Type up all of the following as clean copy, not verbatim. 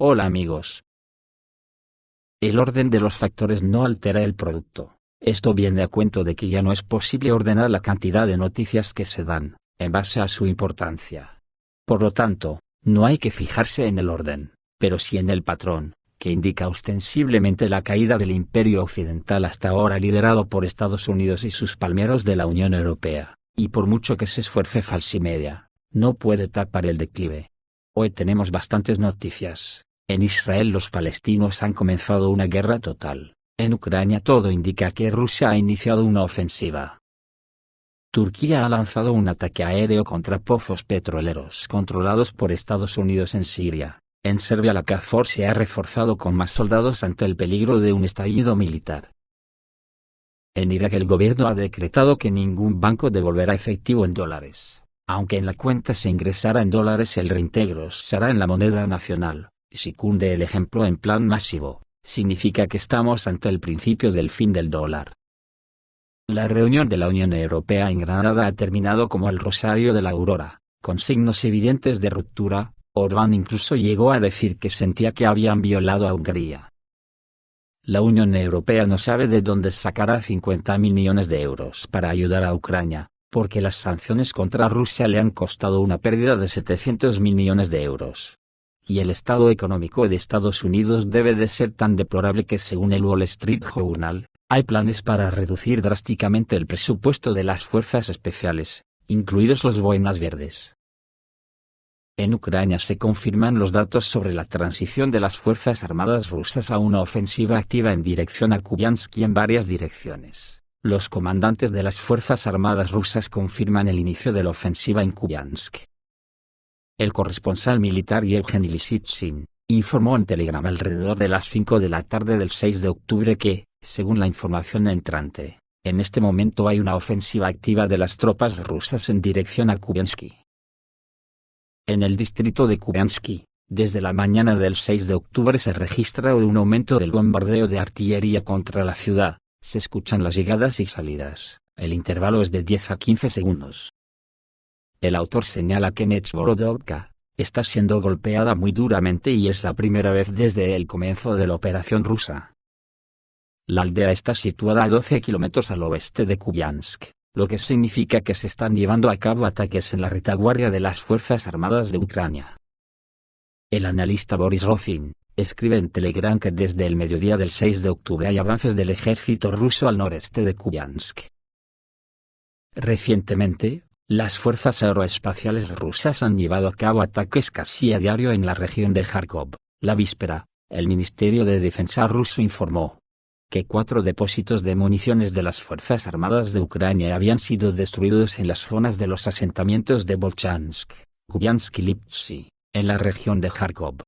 Hola amigos. El orden de los factores no altera el producto. Esto viene a cuento de que ya no es posible ordenar la cantidad de noticias que se dan, en base a su importancia. Por lo tanto, no hay que fijarse en el orden, pero sí en el patrón, que indica ostensiblemente la caída del imperio occidental hasta ahora liderado por Estados Unidos y sus palmeros de la Unión Europea, y por mucho que se esfuerce Falsimedia, no puede tapar el declive. Hoy tenemos bastantes noticias. En Israel los palestinos han comenzado una guerra total. En Ucrania todo indica que Rusia ha iniciado una ofensiva. Turquía ha lanzado un ataque aéreo contra pozos petroleros controlados por Estados Unidos en Siria. En Serbia la KFOR se ha reforzado con más soldados ante el peligro de un estallido militar. En Irak el gobierno ha decretado que ningún banco devolverá efectivo en dólares. Aunque en la cuenta se ingresará en dólares, el reintegro será en la moneda nacional. Si cunde el ejemplo en plan masivo, significa que estamos ante el principio del fin del dólar. La reunión de la Unión Europea en Granada ha terminado como el rosario de la aurora, con signos evidentes de ruptura. Orbán incluso llegó a decir que sentía que habían violado a Hungría. La Unión Europea no sabe de dónde sacará 50.000 millones de euros para ayudar a Ucrania, porque las sanciones contra Rusia le han costado una pérdida de 700.000 millones de euros. Y el estado económico de Estados Unidos debe de ser tan deplorable que, según el Wall Street Journal, hay planes para reducir drásticamente el presupuesto de las fuerzas especiales, incluidos los boinas verdes. En Ucrania se confirman los datos sobre la transición de las fuerzas armadas rusas a una ofensiva activa en dirección a Kupiansk y en varias direcciones. Los comandantes de las Fuerzas Armadas rusas confirman el inicio de la ofensiva en Kupiansk. El corresponsal militar Yevgeny Lisitsyn informó en Telegram alrededor de las 5 de la tarde del 6 de octubre que, según la información entrante, en este momento hay una ofensiva activa de las tropas rusas en dirección a Kupiansk. En el distrito de Kupiansk, desde la mañana del 6 de octubre se registra un aumento del bombardeo de artillería contra la ciudad. Se escuchan las llegadas y salidas. El intervalo es de 10 a 15 segundos. El autor señala que Nechborodovka está siendo golpeada muy duramente y es la primera vez desde el comienzo de la operación rusa. La aldea está situada a 12 kilómetros al oeste de Kupiansk, lo que significa que se están llevando a cabo ataques en la retaguardia de las Fuerzas Armadas de Ucrania. El analista Boris Rofin escribe en Telegram que desde el mediodía del 6 de octubre hay avances del ejército ruso al noreste de Kupiansk. Recientemente, las fuerzas aeroespaciales rusas han llevado a cabo ataques casi a diario en la región de Kharkov. La víspera, el Ministerio de Defensa ruso informó que 4 depósitos de municiones de las Fuerzas Armadas de Ucrania habían sido destruidos en las zonas de los asentamientos de Volchansk, Kupiansk y Lipsy, en la región de Kharkov.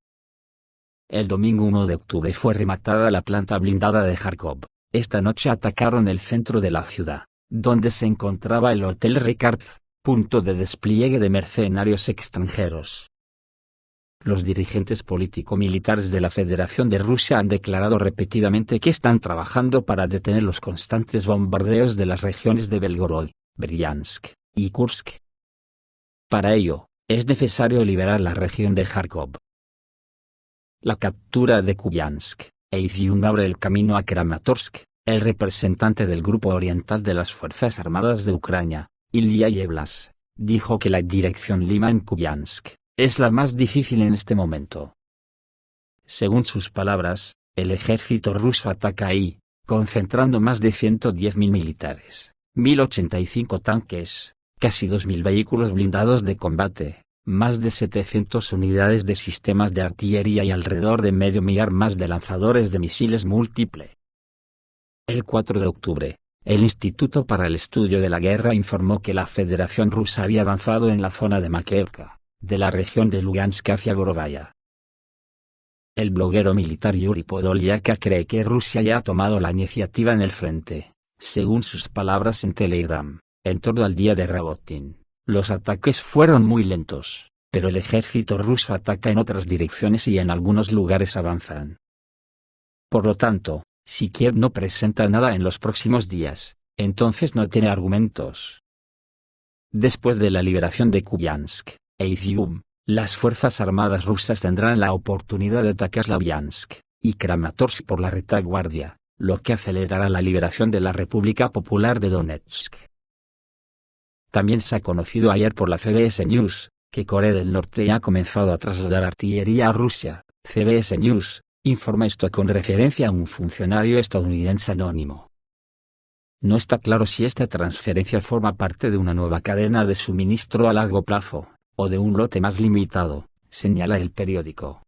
El domingo 1 de octubre fue rematada la planta blindada de Kharkov. Esta noche atacaron el centro de la ciudad, donde se encontraba el Hotel Ricard, punto de despliegue de mercenarios extranjeros. Los dirigentes político-militares de la Federación de Rusia han declarado repetidamente que están trabajando para detener los constantes bombardeos de las regiones de Belgorod, Briansk y Kursk. Para ello, es necesario liberar la región de Kharkov. La captura de Kupiansk e Izium abre el camino a Kramatorsk. El representante del Grupo Oriental de las Fuerzas Armadas de Ucrania, Ilya Yevlas, dijo que la dirección Lima en Kupiansk es la más difícil en este momento. Según sus palabras, el ejército ruso ataca ahí, concentrando más de 110.000 militares, 1.085 tanques, casi 2.000 vehículos blindados de combate, más de 700 unidades de sistemas de artillería y alrededor de medio millar más de lanzadores de misiles múltiple. El 4 de octubre, el Instituto para el Estudio de la Guerra informó que la Federación Rusa había avanzado en la zona de Makiivka, de la región de Lugansk hacia Gorovaya. El bloguero militar Yuri Podolyak cree que Rusia ya ha tomado la iniciativa en el frente. Según sus palabras en Telegram, en torno al día de Rabotin, los ataques fueron muy lentos, pero el ejército ruso ataca en otras direcciones y en algunos lugares avanzan. Por lo tanto, si Kiev no presenta nada en los próximos días, entonces no tiene argumentos. Después de la liberación de Kupiansk e Izium, Las fuerzas armadas rusas tendrán la oportunidad de atacar Slaviansk y Kramatorsk por la retaguardia, lo que acelerará la liberación de la República Popular de Donetsk. También se ha conocido ayer por la CBS News, que Corea del Norte ha comenzado a trasladar artillería a Rusia. CBS News informa esto con referencia a un funcionario estadounidense anónimo. No está claro si esta transferencia forma parte de una nueva cadena de suministro a largo plazo, o de un lote más limitado, señala el periódico.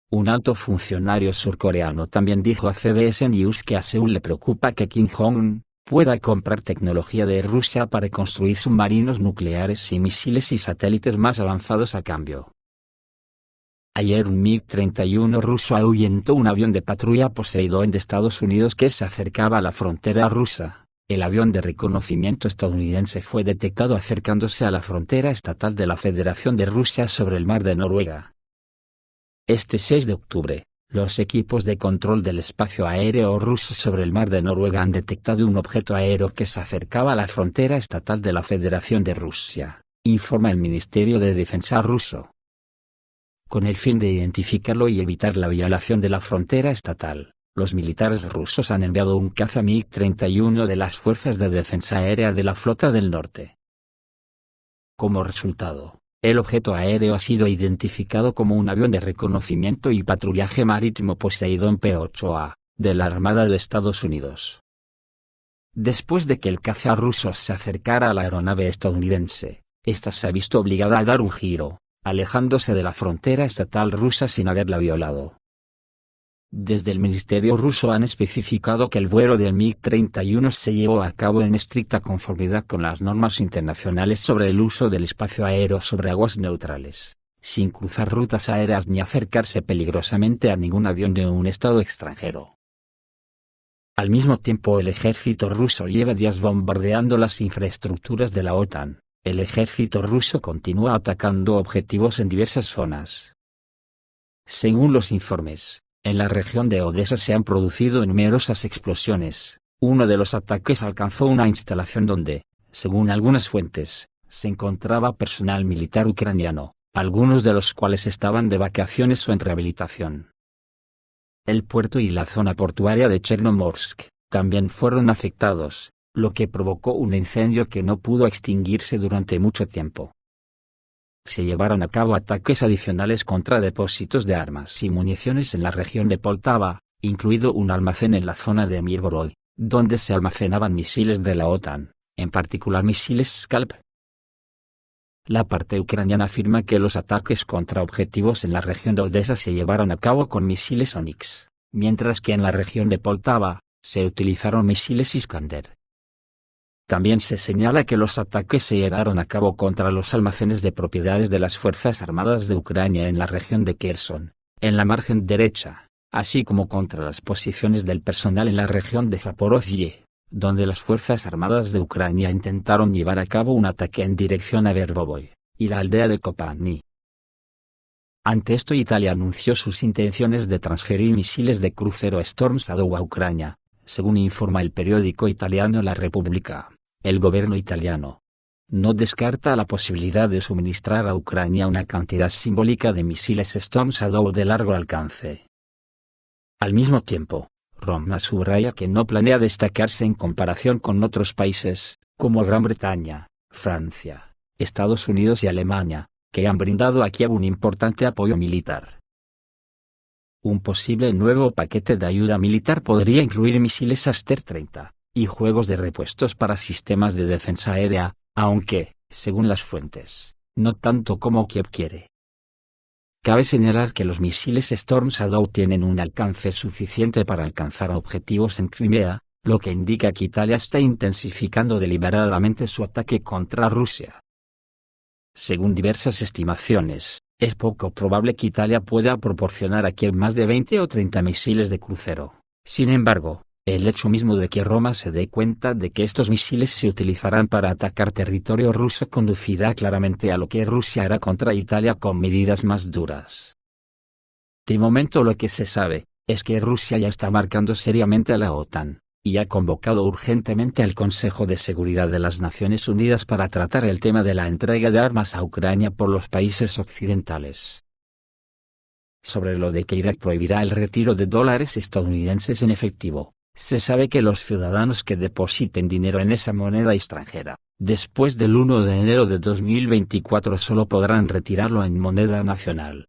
Un alto funcionario surcoreano también dijo a CBS News que a Seúl le preocupa que Kim Jong-un pueda comprar tecnología de Rusia para construir submarinos nucleares y misiles y satélites más avanzados a cambio. Ayer un MiG-31 ruso ahuyentó un avión de patrulla Poseidón de Estados Unidos que se acercaba a la frontera rusa. El avión de reconocimiento estadounidense fue detectado acercándose a la frontera estatal de la Federación de Rusia sobre el mar de Noruega. Este 6 de octubre, los equipos de control del espacio aéreo ruso sobre el mar de Noruega han detectado un objeto aéreo que se acercaba a la frontera estatal de la Federación de Rusia, informa el Ministerio de Defensa ruso. Con el fin de identificarlo y evitar la violación de la frontera estatal, los militares rusos han enviado un caza MiG-31 de las Fuerzas de Defensa Aérea de la Flota del Norte. Como resultado, el objeto aéreo ha sido identificado como un avión de reconocimiento y patrullaje marítimo Poseidón P-8A, de la Armada de Estados Unidos. Después de que el caza ruso se acercara a la aeronave estadounidense, ésta se ha visto obligada a dar un giro, alejándose de la frontera estatal rusa sin haberla violado. Desde el Ministerio ruso han especificado que el vuelo del MiG-31 se llevó a cabo en estricta conformidad con las normas internacionales sobre el uso del espacio aéreo sobre aguas neutrales, sin cruzar rutas aéreas ni acercarse peligrosamente a ningún avión de un estado extranjero. Al mismo tiempo el ejército ruso lleva días bombardeando las infraestructuras de la OTAN. El ejército ruso continúa atacando objetivos en diversas zonas. Según los informes, en la región de Odesa se han producido numerosas explosiones. Uno de los ataques alcanzó una instalación donde, según algunas fuentes, se encontraba personal militar ucraniano, algunos de los cuales estaban de vacaciones o en rehabilitación. El puerto y la zona portuaria de Chernomorsk también fueron afectados, lo que provocó un incendio que no pudo extinguirse durante mucho tiempo. Se llevaron a cabo ataques adicionales contra depósitos de armas y municiones en la región de Poltava, incluido un almacén en la zona de Mirgorod, donde se almacenaban misiles de la OTAN, en particular misiles Scalp. La parte ucraniana afirma que los ataques contra objetivos en la región de Odesa se llevaron a cabo con misiles Onyx, mientras que en la región de Poltava, se utilizaron misiles Iskander. También se señala que los ataques se llevaron a cabo contra los almacenes de propiedades de las Fuerzas Armadas de Ucrania en la región de Kherson, en la margen derecha, así como contra las posiciones del personal en la región de Zaporozhye, donde las Fuerzas Armadas de Ucrania intentaron llevar a cabo un ataque en dirección a Verbovoy, y la aldea de Kopani. Ante esto Italia anunció sus intenciones de transferir misiles de crucero Storm Shadow a Ucrania, según informa el periódico italiano La Repubblica. El gobierno italiano no descarta la posibilidad de suministrar a Ucrania una cantidad simbólica de misiles Storm Shadow de largo alcance. Al mismo tiempo, Roma subraya que no planea destacarse en comparación con otros países, como Gran Bretaña, Francia, Estados Unidos y Alemania, que han brindado a Kiev un importante apoyo militar. Un posible nuevo paquete de ayuda militar podría incluir misiles Aster-30 y juegos de repuestos para sistemas de defensa aérea, aunque, según las fuentes, no tanto como Kiev quiere. Cabe señalar que los misiles Storm Shadow tienen un alcance suficiente para alcanzar objetivos en Crimea, lo que indica que Italia está intensificando deliberadamente su ataque contra Rusia. Según diversas estimaciones, es poco probable que Italia pueda proporcionar a Kiev más de 20 o 30 misiles de crucero. Sin embargo, el hecho mismo de que Roma se dé cuenta de que estos misiles se utilizarán para atacar territorio ruso conducirá claramente a lo que Rusia hará contra Italia con medidas más duras. De momento lo que se sabe, es que Rusia ya está marcando seriamente a la OTAN, y ha convocado urgentemente al Consejo de Seguridad de las Naciones Unidas para tratar el tema de la entrega de armas a Ucrania por los países occidentales. Sobre lo de que Irak prohibirá el retiro de dólares estadounidenses en efectivo, se sabe que los ciudadanos que depositen dinero en esa moneda extranjera, después del 1 de enero de 2024 solo podrán retirarlo en moneda nacional.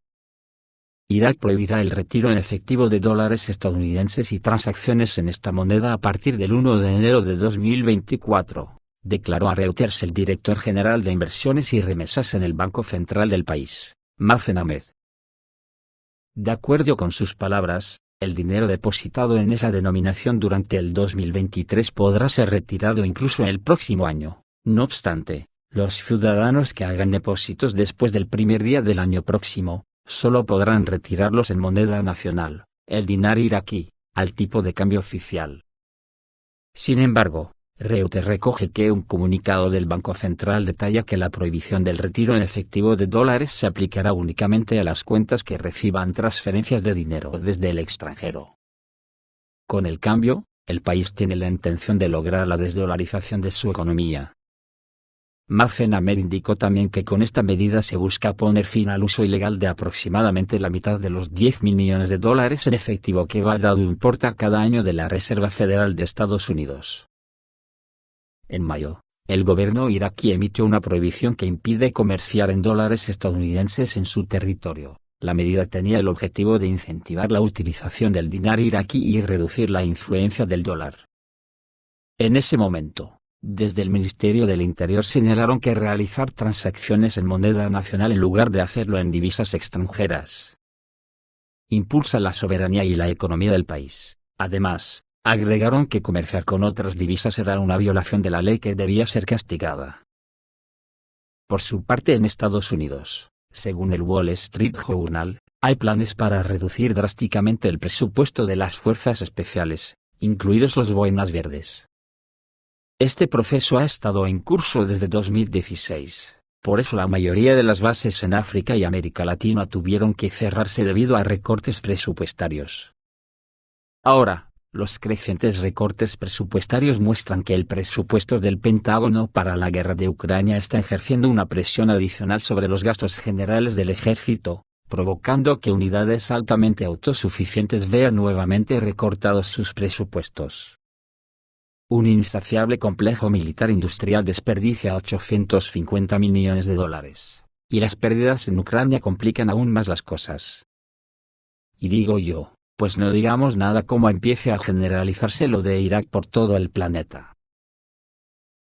Irak prohibirá el retiro en efectivo de dólares estadounidenses y transacciones en esta moneda a partir del 1 de enero de 2024, declaró a Reuters el director general de inversiones y remesas en el Banco Central del país, Mazen Ahmed. De acuerdo con sus palabras, el dinero depositado en esa denominación durante el 2023 podrá ser retirado incluso el próximo año. No obstante, los ciudadanos que hagan depósitos después del primer día del año próximo, solo podrán retirarlos en moneda nacional, el dinar iraquí, al tipo de cambio oficial. Sin embargo, Reuters recoge que un comunicado del Banco Central detalla que la prohibición del retiro en efectivo de dólares se aplicará únicamente a las cuentas que reciban transferencias de dinero desde el extranjero. Con el cambio, el país tiene la intención de lograr la desdolarización de su economía. Mazen Ahmed indicó también que con esta medida se busca poner fin al uso ilegal de aproximadamente la mitad de los 10.000 millones de dólares en efectivo que Bagdad importa cada año de la Reserva Federal de Estados Unidos. En mayo, el gobierno iraquí emitió una prohibición que impide comerciar en dólares estadounidenses en su territorio. La medida tenía el objetivo de incentivar la utilización del dinar iraquí y reducir la influencia del dólar. En ese momento, desde el Ministerio del Interior señalaron que realizar transacciones en moneda nacional en lugar de hacerlo en divisas extranjeras impulsa la soberanía y la economía del país. Además, agregaron que comerciar con otras divisas era una violación de la ley que debía ser castigada. Por su parte, en Estados Unidos, según el Wall Street Journal, hay planes para reducir drásticamente el presupuesto de las fuerzas especiales, incluidos los boinas verdes. Este proceso ha estado en curso desde 2016, por eso la mayoría de las bases en África y América Latina tuvieron que cerrarse debido a recortes presupuestarios. Ahora, los crecientes recortes presupuestarios muestran que el presupuesto del Pentágono para la guerra de Ucrania está ejerciendo una presión adicional sobre los gastos generales del ejército, provocando que unidades altamente autosuficientes vean nuevamente recortados sus presupuestos. Un insaciable complejo militar industrial desperdicia 850.000 millones de dólares, y las pérdidas en Ucrania complican aún más las cosas. Y digo yo, pues no digamos nada como empiece a generalizarse lo de Irak por todo el planeta.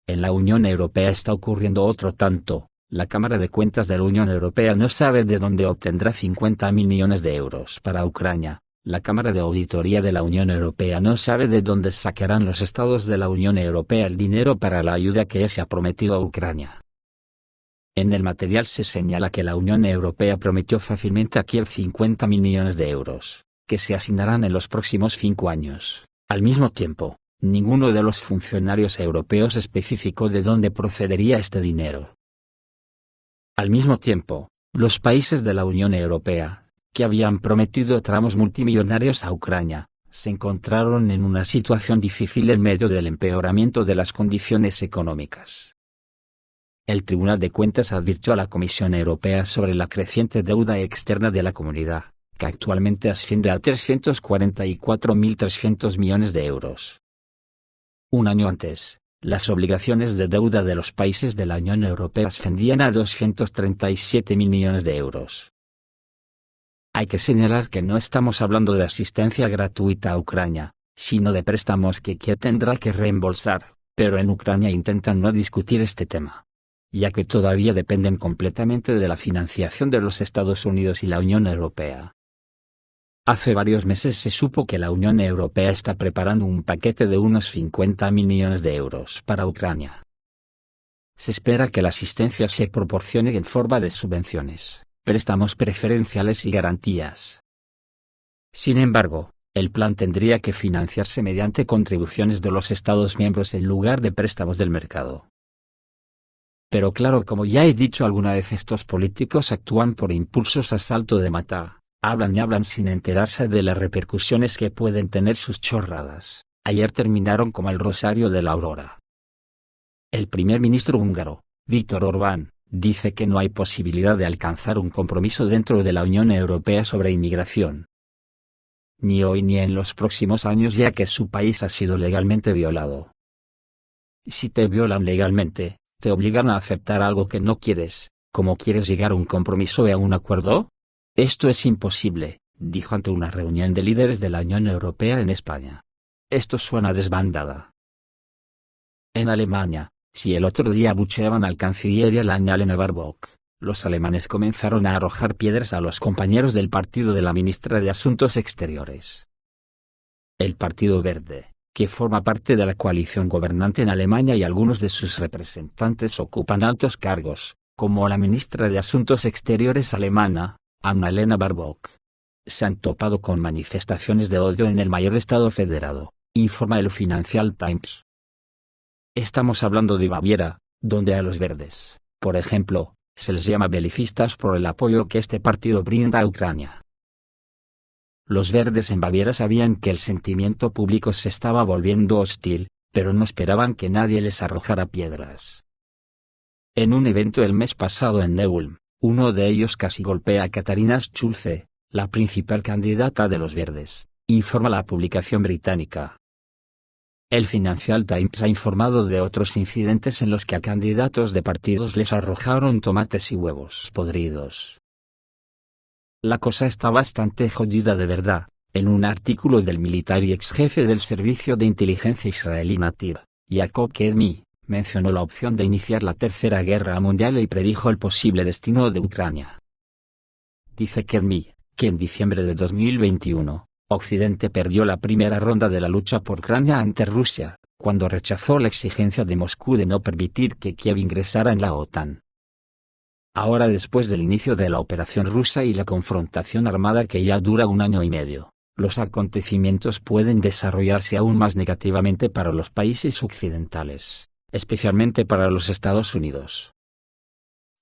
En la Unión Europea está ocurriendo otro tanto. La Cámara de Cuentas de la Unión Europea no sabe de dónde obtendrá 50.000 millones de euros para Ucrania. La Cámara de Auditoría de la Unión Europea no sabe de dónde sacarán los estados de la Unión Europea el dinero para la ayuda que se ha prometido a Ucrania. En el material se señala que la Unión Europea prometió fácilmente a Kiev 50.000 millones de euros, que se asignarán en los próximos 5 años. Al mismo tiempo, ninguno de los funcionarios europeos especificó de dónde procedería este dinero. Al mismo tiempo, los países de la Unión Europea, que habían prometido tramos multimillonarios a Ucrania, se encontraron en una situación difícil en medio del empeoramiento de las condiciones económicas. El Tribunal de Cuentas advirtió a la Comisión Europea sobre la creciente deuda externa de la comunidad, que actualmente asciende a 344.300 millones de euros. Un año antes, las obligaciones de deuda de los países de la Unión Europea ascendían a 237.000 millones de euros. Hay que señalar que no estamos hablando de asistencia gratuita a Ucrania, sino de préstamos que Kiev tendrá que reembolsar, pero en Ucrania intentan no discutir este tema, ya que todavía dependen completamente de la financiación de los Estados Unidos y la Unión Europea. Hace varios meses se supo que la Unión Europea está preparando un paquete de unos 50.000 millones de euros para Ucrania. Se espera que la asistencia se proporcione en forma de subvenciones, préstamos preferenciales y garantías. Sin embargo, el plan tendría que financiarse mediante contribuciones de los Estados miembros en lugar de préstamos del mercado. Pero claro, como ya he dicho alguna vez, estos políticos actúan por impulsos a salto de mata, hablan y hablan sin enterarse de las repercusiones que pueden tener sus chorradas. Ayer terminaron como el rosario de la aurora. El primer ministro húngaro, Viktor Orbán, dice que no hay posibilidad de alcanzar un compromiso dentro de la Unión Europea sobre inmigración. Ni hoy ni en los próximos años, ya que su país ha sido legalmente violado. Si te violan legalmente, te obligan a aceptar algo que no quieres. ¿Cómo quieres llegar a un compromiso y a un acuerdo? Esto es imposible, dijo ante una reunión de líderes de la Unión Europea en España. Esto suena a desbandada. En Alemania, si el otro día abucheaban al canciller y a la Annalena Baerbock, los alemanes comenzaron a arrojar piedras a los compañeros del partido de la ministra de Asuntos Exteriores. El Partido Verde, que forma parte de la coalición gobernante en Alemania, y algunos de sus representantes ocupan altos cargos, como la ministra de Asuntos Exteriores alemana, Annalena Baerbock, se han topado con manifestaciones de odio en el mayor estado federado, informa el Financial Times. Estamos hablando de Baviera, donde a los verdes, por ejemplo, se les llama belicistas por el apoyo que este partido brinda a Ucrania. Los verdes en Baviera sabían que el sentimiento público se estaba volviendo hostil, pero no esperaban que nadie les arrojara piedras. En un evento el mes pasado en Neulm, uno de ellos casi golpea a Katarina Schulze, la principal candidata de los verdes, informa la publicación británica. El Financial Times ha informado de otros incidentes en los que a candidatos de partidos les arrojaron tomates y huevos podridos. La cosa está bastante jodida de verdad. En un artículo del militar y ex jefe del servicio de inteligencia israelí Nativ, Yaakov Kedmi, mencionó la opción de iniciar la Tercera Guerra Mundial y predijo el posible destino de Ucrania. Dice Kedmi, que en diciembre de 2021, Occidente perdió la primera ronda de la lucha por Ucrania ante Rusia, cuando rechazó la exigencia de Moscú de no permitir que Kiev ingresara en la OTAN. Ahora, después del inicio de la operación rusa y la confrontación armada que ya dura 1 año y medio, los acontecimientos pueden desarrollarse aún más negativamente para los países occidentales, especialmente para los Estados Unidos.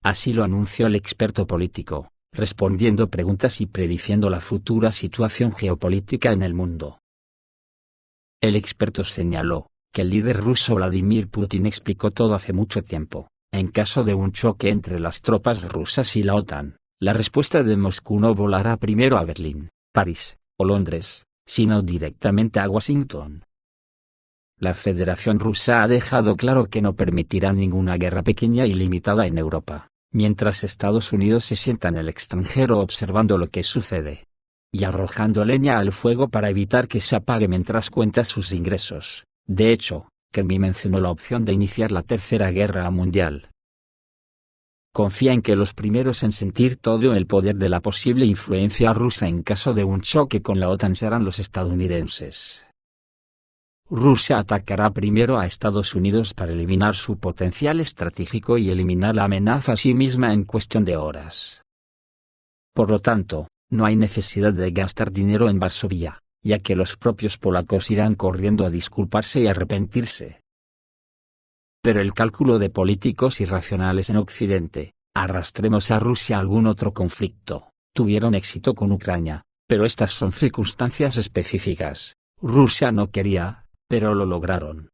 Así lo anunció el experto político, respondiendo preguntas y prediciendo la futura situación geopolítica en el mundo. El experto señaló que el líder ruso Vladimir Putin explicó todo hace mucho tiempo. En caso de un choque entre las tropas rusas y la OTAN, la respuesta de Moscú no volará primero a Berlín, París o Londres, sino directamente a Washington. La Federación Rusa ha dejado claro que no permitirá ninguna guerra pequeña y limitada en Europa, mientras Estados Unidos se sienta en el extranjero observando lo que sucede y arrojando leña al fuego para evitar que se apague mientras cuenta sus ingresos. De hecho, Kedmi mencionó la opción de iniciar la Tercera Guerra Mundial. Confía en que los primeros en sentir todo el poder de la posible influencia rusa en caso de un choque con la OTAN serán los estadounidenses. Rusia atacará primero a Estados Unidos para eliminar su potencial estratégico y eliminar la amenaza a sí misma en cuestión de horas. Por lo tanto, no hay necesidad de gastar dinero en Varsovia, ya que los propios polacos irán corriendo a disculparse y arrepentirse. Pero el cálculo de políticos irracionales en Occidente, arrastremos a Rusia a algún otro conflicto, tuvieron éxito con Ucrania, pero estas son circunstancias específicas. Rusia no quería, pero lo lograron.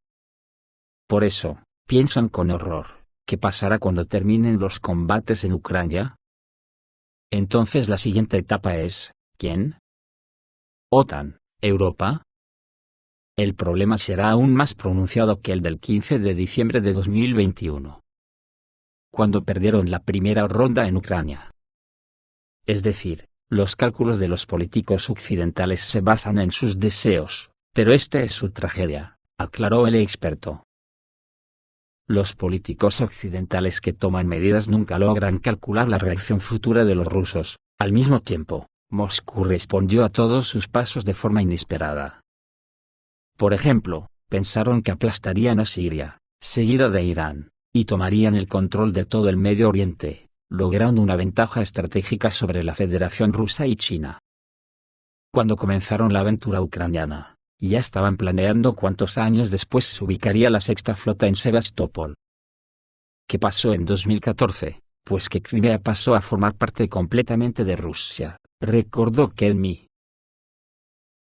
Por eso, piensan con horror, ¿qué pasará cuando terminen los combates en Ucrania? Entonces la siguiente etapa es, ¿quién? ¿OTAN, Europa? El problema será aún más pronunciado que el del 15 de diciembre de 2021, cuando perdieron la primera ronda en Ucrania. Es decir, los cálculos de los políticos occidentales se basan en sus deseos, pero esta es su tragedia, aclaró el experto. Los políticos occidentales que toman medidas nunca logran calcular la reacción futura de los rusos. Al mismo tiempo, Moscú respondió a todos sus pasos de forma inesperada. Por ejemplo, pensaron que aplastarían a Siria, seguida de Irán, y tomarían el control de todo el Medio Oriente, logrando una ventaja estratégica sobre la Federación Rusa y China. Cuando comenzaron la aventura ucraniana, ya estaban planeando cuántos años después se ubicaría la sexta flota en Sebastopol. ¿Qué pasó en 2014? Pues que Crimea pasó a formar parte completamente de Rusia, recordó Kedmi.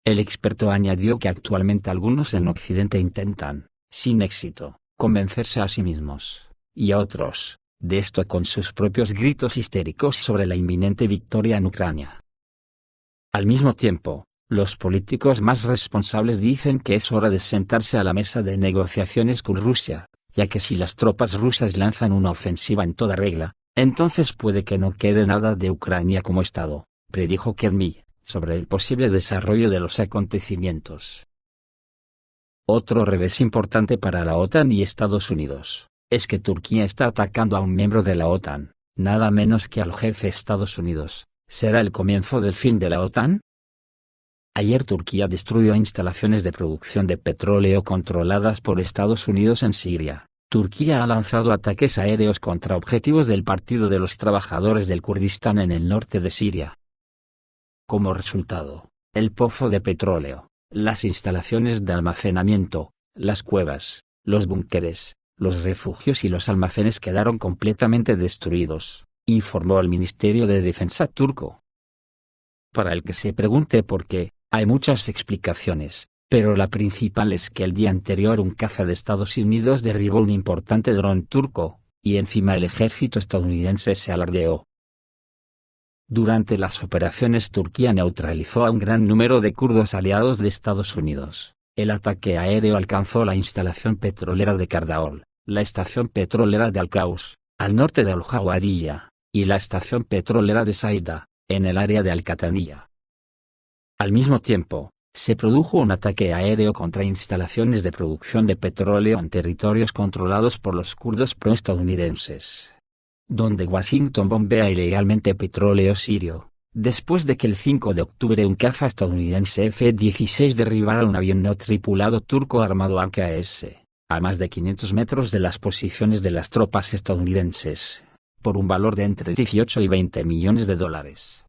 El experto añadió que actualmente algunos en Occidente intentan, sin éxito, convencerse a sí mismos, y a otros, de esto con sus propios gritos histéricos sobre la inminente victoria en Ucrania. Al mismo tiempo, los políticos más responsables dicen que es hora de sentarse a la mesa de negociaciones con Rusia, ya que si las tropas rusas lanzan una ofensiva en toda regla, entonces puede que no quede nada de Ucrania como Estado, predijo Kermí, sobre el posible desarrollo de los acontecimientos. Otro revés importante para la OTAN y Estados Unidos, es que Turquía está atacando a un miembro de la OTAN, nada menos que al jefe de Estados Unidos. ¿Será el comienzo del fin de la OTAN? Ayer Turquía destruyó instalaciones de producción de petróleo controladas por Estados Unidos en Siria. Turquía ha lanzado ataques aéreos contra objetivos del Partido de los Trabajadores del Kurdistán en el norte de Siria. Como resultado, el pozo de petróleo, las instalaciones de almacenamiento, las cuevas, los búnkeres, los refugios y los almacenes quedaron completamente destruidos, informó el Ministerio de Defensa turco. Para el que se pregunte por qué, hay muchas explicaciones, pero la principal es que el día anterior un caza de Estados Unidos derribó un importante dron turco, y encima el ejército estadounidense se alardeó. Durante las operaciones Turquía neutralizó a un gran número de kurdos aliados de Estados Unidos. El ataque aéreo alcanzó la instalación petrolera de Kardaol, la estación petrolera de Al-Kaus, al norte de Al-Jawadiyya, y la estación petrolera de Saida, en el área de Al-Qataniyya. Al mismo tiempo, se produjo un ataque aéreo contra instalaciones de producción de petróleo en territorios controlados por los kurdos pro-estadounidenses, donde Washington bombea ilegalmente petróleo sirio, después de que el 5 de octubre un caza estadounidense F-16 derribara un avión no tripulado turco armado AKS, a más de 500 metros de las posiciones de las tropas estadounidenses, por un valor de entre 18 y 20 millones de dólares.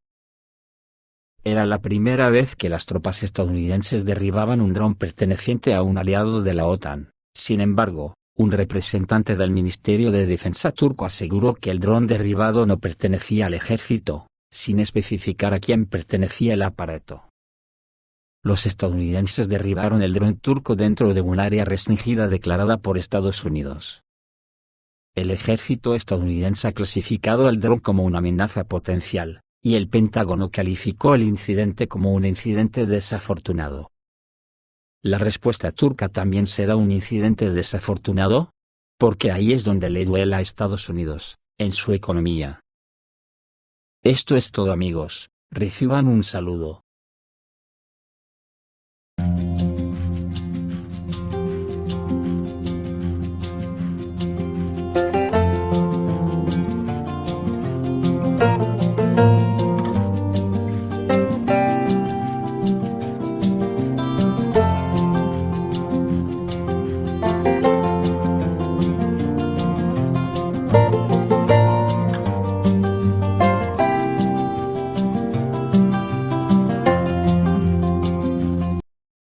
Era la primera vez que las tropas estadounidenses derribaban un dron perteneciente a un aliado de la OTAN. Sin embargo, un representante del Ministerio de Defensa turco aseguró que el dron derribado no pertenecía al ejército, sin especificar a quién pertenecía el aparato. Los estadounidenses derribaron el dron turco dentro de un área restringida declarada por Estados Unidos. El ejército estadounidense ha clasificado el dron como una amenaza potencial, y el Pentágono calificó el incidente como un incidente desafortunado. ¿La respuesta turca también será un incidente desafortunado? Porque ahí es donde le duele a Estados Unidos, en su economía. Esto es todo amigos, reciban un saludo.